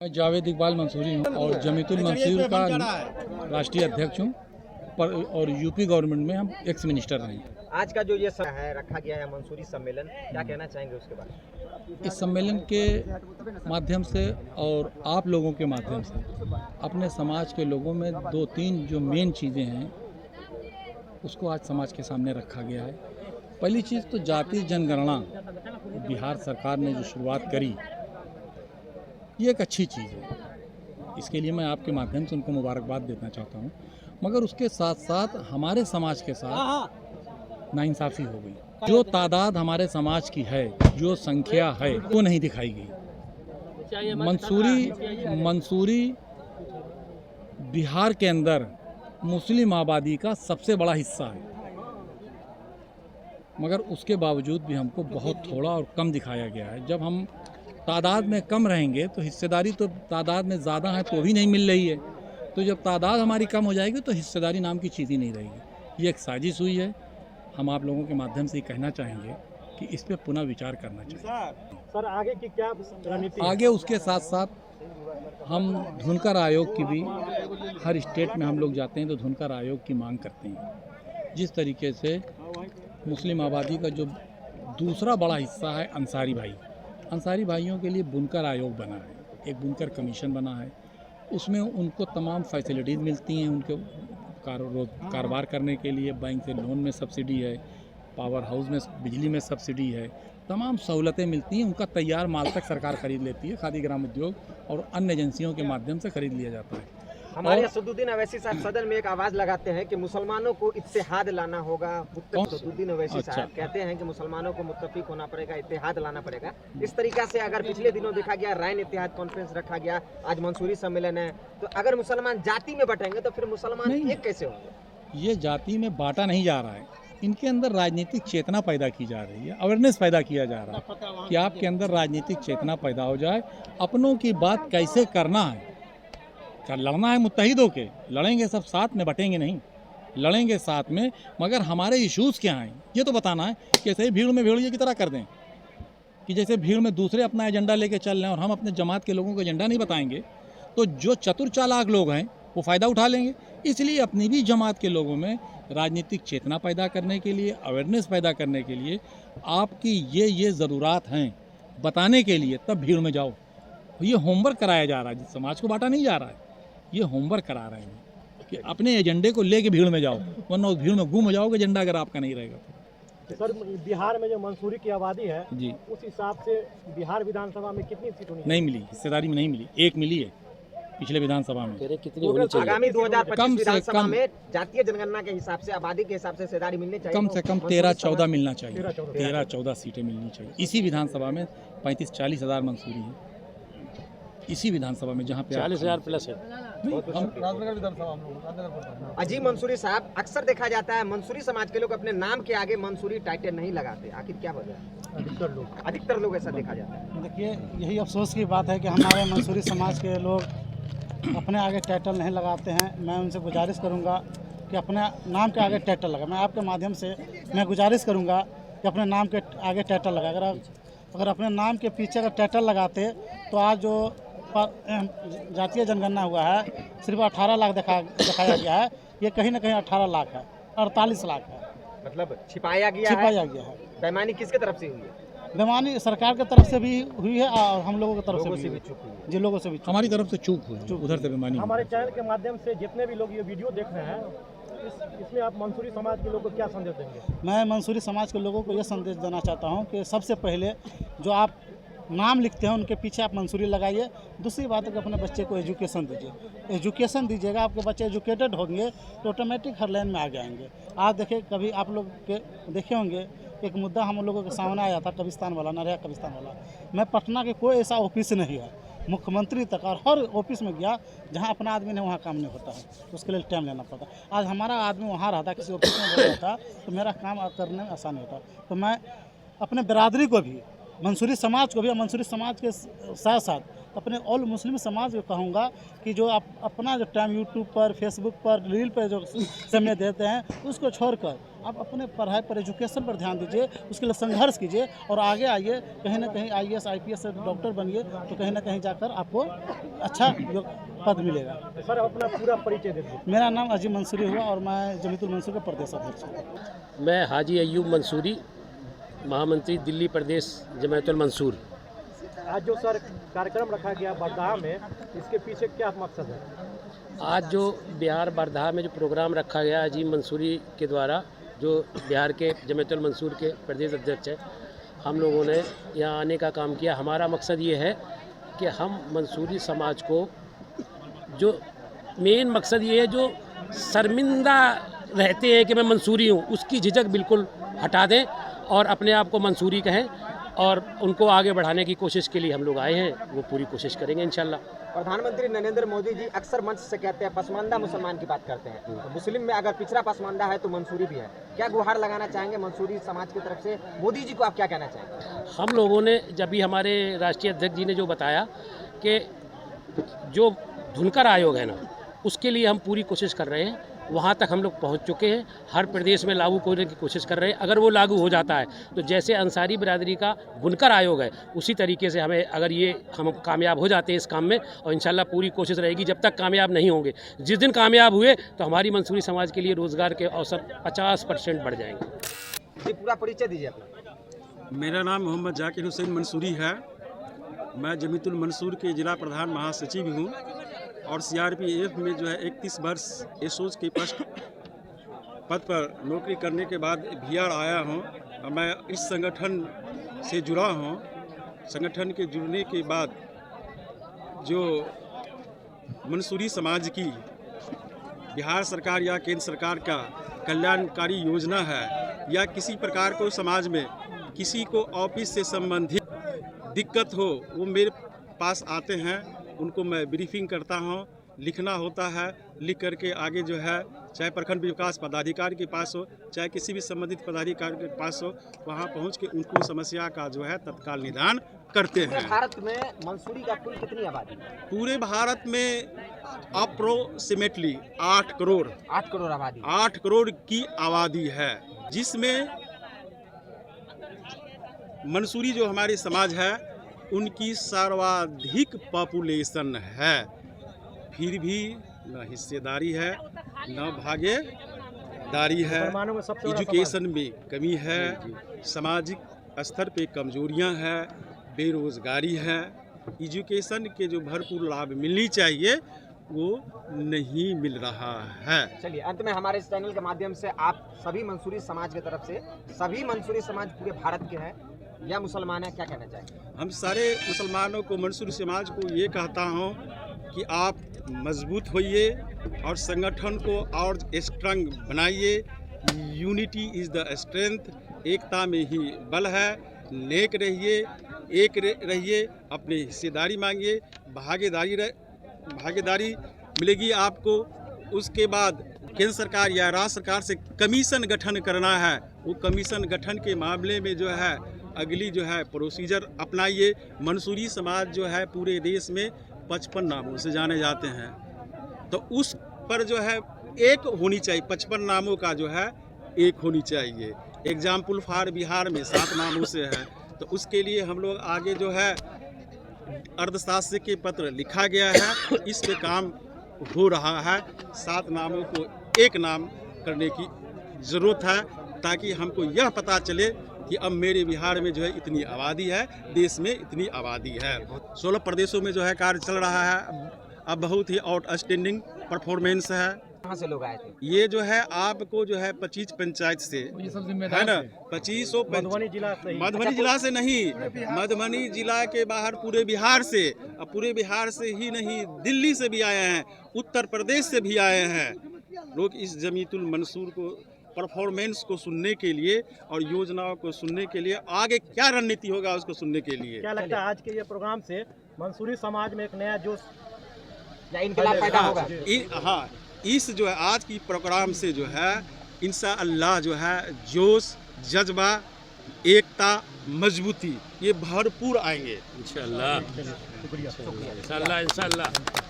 मैं जावेद इकबाल मंसूरी हूँ और जमीयतुल मंसूर का राष्ट्रीय अध्यक्ष हूँ और यूपी गवर्नमेंट में हम एक्स मिनिस्टर रहे हैं। आज का जो ये है रखा गया है मंसूरी सम्मेलन, क्या कहना चाहेंगे उसके बारे में? इस सम्मेलन के माध्यम से और आप लोगों के माध्यम से अपने समाज के लोगों में दो तीन जो मेन चीज़ें हैं उसको आज समाज के सामने रखा गया है। पहली चीज़ तो जातीय जनगणना बिहार सरकार ने जो शुरुआत करी ये एक अच्छी चीज़ है, इसके लिए मैं आपके माध्यम से उनको मुबारकबाद देना चाहता हूँ। मगर उसके साथ साथ हमारे समाज के साथ नाइंसाफ़ी हो गई। जो तादाद हमारे समाज की है, जो संख्या है वो नहीं दिखाई गई। मंसूरी बिहार के अंदर मुस्लिम आबादी का सबसे बड़ा हिस्सा है, मगर उसके बावजूद भी हमको बहुत थोड़ा और कम दिखाया गया है। जब हम तादाद में कम रहेंगे तो हिस्सेदारी तो तादाद में ज़्यादा है तो भी नहीं मिल रही है, तो जब तादाद हमारी कम हो जाएगी तो हिस्सेदारी नाम की चीज़ ही नहीं रहेगी। ये एक साजिश हुई है। हम आप लोगों के माध्यम से कहना चाहेंगे कि इस पे पुनः विचार करना चाहिए। सर आगे की क्या रणनीति? आगे उसके साथ साथ हम धुनकर आयोग की भी, हर स्टेट में हम लोग जाते हैं तो धुनकर आयोग की मांग करते हैं। जिस तरीके से मुस्लिम आबादी का जो दूसरा बड़ा हिस्सा है अंसारी भाइयों के लिए बुनकर आयोग बना है, एक बुनकर कमीशन बना है। उसमें उनको तमाम फैसिलिटीज़ मिलती हैं, उनके कारोबार करने के लिए बैंक से लोन में सब्सिडी है, पावर हाउस में बिजली में सब्सिडी है, तमाम सहूलतें मिलती हैं। उनका तैयार माल तक सरकार खरीद लेती है, खादी ग्राम उद्योग और अन्य एजेंसियों के माध्यम से खरीद लिया जाता है। हमारे असदुद्दीन अवैसी साहब सदन में एक आवाज लगाते हैं कि मुसलमानों को इत्तेहाद लाना होगा। असदुद्दीन अवैसी साहब कहते हैं कि मुसलमानों को मुत्तफिक होना पड़ेगा, इत्तेहाद लाना पड़ेगा। इस तरीका से अगर पिछले दिनों देखा गया रायन इत्तेहाद कॉन्फ्रेंस रखा गया, आज मंसूरी सम्मेलन है, तो अगर मुसलमान जाति में बटेंगे तो फिर मुसलमान एक कैसे होंगे? ये जाति में बांटा नहीं जा रहा है, इनके अंदर राजनीतिक चेतना पैदा की जा रही है, अवेयरनेस पैदा किया जा रहा है कि आपके अंदर राजनीतिक चेतना पैदा हो जाए, अपनों की बात कैसे करना है। लड़ना है मुत्तहिद होके, लड़ेंगे सब साथ में, बटेंगे नहीं, लड़ेंगे साथ में, मगर हमारे इश्यूज़ क्या हैं ये तो बताना है। कैसे भीड़ में भेड़िए की तरह कर दें कि जैसे भीड़ में दूसरे अपना एजेंडा लेके चल रहे हैं और हम अपने जमात के लोगों को एजेंडा नहीं बताएंगे तो जो चतुर चालाक लोग हैं वो फ़ायदा उठा लेंगे। इसलिए अपनी भी जमात के लोगों में राजनीतिक चेतना पैदा करने के लिए, अवेयरनेस पैदा करने के लिए आपकी ये ज़रूरत हैं बताने के लिए तब भीड़ में जाओ। ये होमवर्क कराया जा रहा है, समाज को बांटा नहीं जा रहा है, ये होमवर्क करा रहे हैं कि अपने एजेंडे को लेके भीड़ में जाओ, वरना उस भीड़ में गुम हो जाओगे एजेंडा अगर आपका नहीं रहेगा तो। सर बिहार में जो मंसूरी की आबादी है जी, उस हिसाब से बिहार विधानसभा में कितनी सीट होनी? नहीं मिली, हिस्सेदारी में नहीं मिली, एक मिली है पिछले विधानसभा में। आगामी 2025 विधानसभा में जातीय जनगणना के हिसाब से, आबादी के हिसाब से हिस्सेदारी मिलनी चाहिए। कम से कम 13-14 मिलना चाहिए, 13-14 सीटें मिलनी चाहिए। इसी विधानसभा में 35-40 हज़ार मंसूरी है, इसी विधानसभा में जहाँ पे 40,000 प्लस है। अजीम मंसूरी साहब, अक्सर देखा जाता है मंसूरी समाज के लोग अपने नाम के आगे मंसूरी टाइटल नहीं लगाते, आखिर क्या वजह है? अधिकतर लोग ऐसा देखा जाता है। देखिए यही अफसोस की बात है कि हमारे मंसूरी समाज के लोग अपने आगे टाइटल नहीं लगाते हैं। मैं उनसे गुजारिश करूंगा कि अपने नाम के आगे टाइटल लगा। मैं आपके माध्यम से मैं गुजारिश करूंगा कि अपने नाम के आगे टाइटल लगा। अगर अपने नाम के पीछे अगर टाइटल लगाते तो आज जो जातीय जनगणना हुआ है सिर्फ 18 लाख दिखाया गया है, ये कहीं ना कहीं 18 लाख है, 48 लाख है। मतलब छिपाया गया है। बेईमानी किसके तरफ से हुई है? बेईमानी सरकार की तरफ से भी हुई है और हम लोगों की तरफ से भी चूक हुई है। जी, लोगों से भी हमारी तरफ से चूक हुई, उधर से बेईमानी। हमारे चैनल के माध्यम से जितने भी लोग ये वीडियो देख रहे हैं, इसमें आप मंसूरी समाज के लोगों को क्या संदेश देंगे? मैं मंसूरी समाज के लोगों को ये संदेश देना चाहता हूँ कि सबसे पहले जो आप नाम लिखते हैं उनके पीछे आप मंसूरी लगाइए। दूसरी बात है कि अपने बच्चे को एजुकेशन दीजिए। एजुकेशन दीजिएगा, आपके बच्चे एजुकेटेड होंगे तो ऑटोमेटिक हर लाइन में आगे आएंगे। आप देखिए, कभी आप लोग के देखे होंगे एक मुद्दा हम लोगों के सामने आया था, कब्रिस्तान वाला, नरिया कब्रिस्तान वाला। मैं पटना के कोई ऐसा ऑफिस नहीं है, मुख्यमंत्री तक और हर ऑफिस में गया जहाँ अपना आदमी नहीं वहाँ काम नहीं होता है, तो उसके लिए टाइम लेना पड़ता। आज हमारा आदमी वहाँ रहता, किसी ऑफिस में बैठा था तो मेरा काम करने में आसान होता। तो मैं अपने बिरादरी को भी, मंसूरी समाज को भी, मंसूरी समाज के साथ साथ अपने ऑल मुस्लिम समाज को कहूँगा कि जो आप अपना जो टाइम यूट्यूब पर, फेसबुक पर, रील पर जो समय देते हैं उसको छोड़कर आप अपने पढ़ाई पर, एजुकेशन पर ध्यान दीजिए, उसके लिए संघर्ष कीजिए और आगे आइए। कहीं ना कहीं IAS IPS से डॉक्टर बनिए तो कहीं ना कहीं जाकर आपको अच्छा पद मिलेगा। सर अपना पूरा परिचय दे दीजिए। मेरा नाम अजीम मंसूरी हुआ और मैं जमीतुल मंसूर का प्रदेश अध्यक्ष हूँ। मैं हाजी अयूब मंसूरी, महामंत्री दिल्ली प्रदेश जमायतुल मंसूर। आज जो सर कार्यक्रम रखा गया बरदाहा में, इसके पीछे क्या मकसद है? आज जो बिहार बरदाहा में जो प्रोग्राम रखा गया अजीम मंसूरी के द्वारा, जो बिहार के जमायतुल मंसूर के प्रदेश अध्यक्ष हैं, हम लोगों ने यहाँ आने का काम किया। हमारा मकसद ये है कि हम मंसूरी समाज को, जो मेन मकसद ये है, जो शर्मिंदा रहते हैं कि मैं मंसूरी हूँ, उसकी झिझक बिल्कुल हटा दें और अपने आप को मंसूरी कहें और उनको आगे बढ़ाने की कोशिश के लिए हम लोग आए हैं। वो पूरी कोशिश करेंगे इंशाल्लाह। प्रधानमंत्री नरेंद्र मोदी जी अक्सर मंच से कहते हैं पसमानदा मुसलमान की बात करते हैं, तो मुस्लिम में अगर पिछड़ा पसमानदा है तो मंसूरी भी है। क्या गुहार लगाना चाहेंगे मंसूरी समाज की तरफ से मोदी जी को, आप क्या कहना चाहेंगे? हम लोगों ने जब भी हमारे राष्ट्रीय अध्यक्ष जी ने जो बताया कि जो धुनकर आयोग है ना, उसके लिए हम पूरी कोशिश कर रहे हैं। वहाँ तक हम लोग पहुँच चुके हैं, हर प्रदेश में लागू करने की कोशिश कर रहे हैं। अगर वो लागू हो जाता है तो जैसे अंसारी बिरादरी का बुनकर आयोग है, उसी तरीके से हमें, अगर ये हम कामयाब हो जाते हैं इस काम में, और इंशाल्लाह पूरी कोशिश रहेगी जब तक कामयाब नहीं होंगे। जिस दिन कामयाब हुए तो हमारी मंसूरी समाज के लिए रोज़गार के अवसर 50% बढ़ जाएंगे। जी पूरा परिचय दीजिए अपना। मेरा नाम मोहम्मद जाकिर हुसैन मंसूरी है। मैं जमीतुल मंसूर के जिला प्रधान महासचिव हूँ और CRPF में जो है 31 वर्ष एसोज के पद पर नौकरी करने के बाद बिहार आया हूँ। मैं इस संगठन से जुड़ा हूँ। संगठन के जुड़ने के बाद जो मंसूरी समाज की बिहार सरकार या केंद्र सरकार का कल्याणकारी योजना है, या किसी प्रकार को समाज में किसी को ऑफिस से संबंधित दिक्कत हो, वो मेरे पास आते हैं, उनको मैं ब्रीफिंग करता हूँ। लिखना होता है, लिख करके आगे जो है, चाहे प्रखंड विकास पदाधिकारी के पास हो, चाहे किसी भी संबंधित पदाधिकारी के पास हो, वहाँ पहुँच के उनको समस्या का जो है तत्काल निदान करते हैं। भारत में मंसूरी का कुल कितनी आबादी है? पूरे भारत में अप्रोक्सीमेटली 8 करोड़ 8 करोड़ आबादी। 8 करोड़ की आबादी है, जिसमें मंसूरी जो हमारे समाज है उनकी सर्वाधिक पॉपुलेशन है। फिर भी न हिस्सेदारी है, न भागीदारी है, एजुकेशन में कमी है, सामाजिक स्तर पे कमजोरियां हैं, बेरोजगारी है। एजुकेशन के जो भरपूर लाभ मिलनी चाहिए वो नहीं मिल रहा है। चलिए अंत में हमारे इस चैनल के माध्यम से आप सभी मंसूरी समाज की तरफ से, सभी मंसूरी समाज पूरे भारत के हैं या मुसलमान है, क्या कहना चाहेंगे? हम सारे मुसलमानों को, मंसूरी समाज को ये कहता हूँ कि आप मजबूत होइए और संगठन को और स्ट्रंग बनाइए। यूनिटी इज़ द स्ट्रेंथ, एकता में ही बल है। नेक रहिए, एक रहिए, अपनी हिस्सेदारी मांगिए, भागीदारी मिलेगी आपको। उसके बाद केंद्र सरकार या राज्य सरकार से कमीशन गठन करना है, वो कमीशन गठन के मामले में जो है अगली जो है प्रोसीजर अपनाइए। मंसूरी समाज जो है पूरे देश में 55 नामों से जाने जाते हैं, तो उस पर जो है एक होनी चाहिए, 55 नामों का जो है एक होनी चाहिए। एग्जाम्पल फॉर बिहार में 7 नामों से है, तो उसके लिए हम लोग आगे जो है अर्धशासकीय पत्र लिखा गया है, इस पे काम हो रहा है। 7 नामों को एक नाम करने की ज़रूरत है, ताकि हमको यह पता चले कि अब मेरे बिहार में जो है इतनी आबादी है, देश में इतनी आबादी है। 16 प्रदेशों में जो है कार्य चल रहा है। अब बहुत ही आउटस्टैंडिंग परफॉर्मेंस है। कहाँ से लोग आए थे? ये जो है आपको जो है 25 पंचायत से है ना, 25 मधुबनी जिला से, मधुबनी जिला से नहीं, मधुबनी जिला के बाहर पूरे बिहार से, और पूरे बिहार से ही नहीं, दिल्ली से भी आए हैं, उत्तर प्रदेश से भी आए हैं लोग इस जमीतुल मंसूर को परफॉर्मेंस को सुनने के लिए और योजनाओं को सुनने के लिए, आगे क्या रणनीति होगा उसको सुनने के लिए। क्या लगता है आज के ये प्रोग्राम से मंसूरी समाज में एक नया जोश या इनकलाब पैदा होगा? हाँ, इस जो है आज की प्रोग्राम से जो है इंशाअल्लाह जो है जोश, जज्बा, एकता मजबूती ये भरपूर आएंगे। इंशाल्लाह इंशाल्लाह इंशाल्लाह।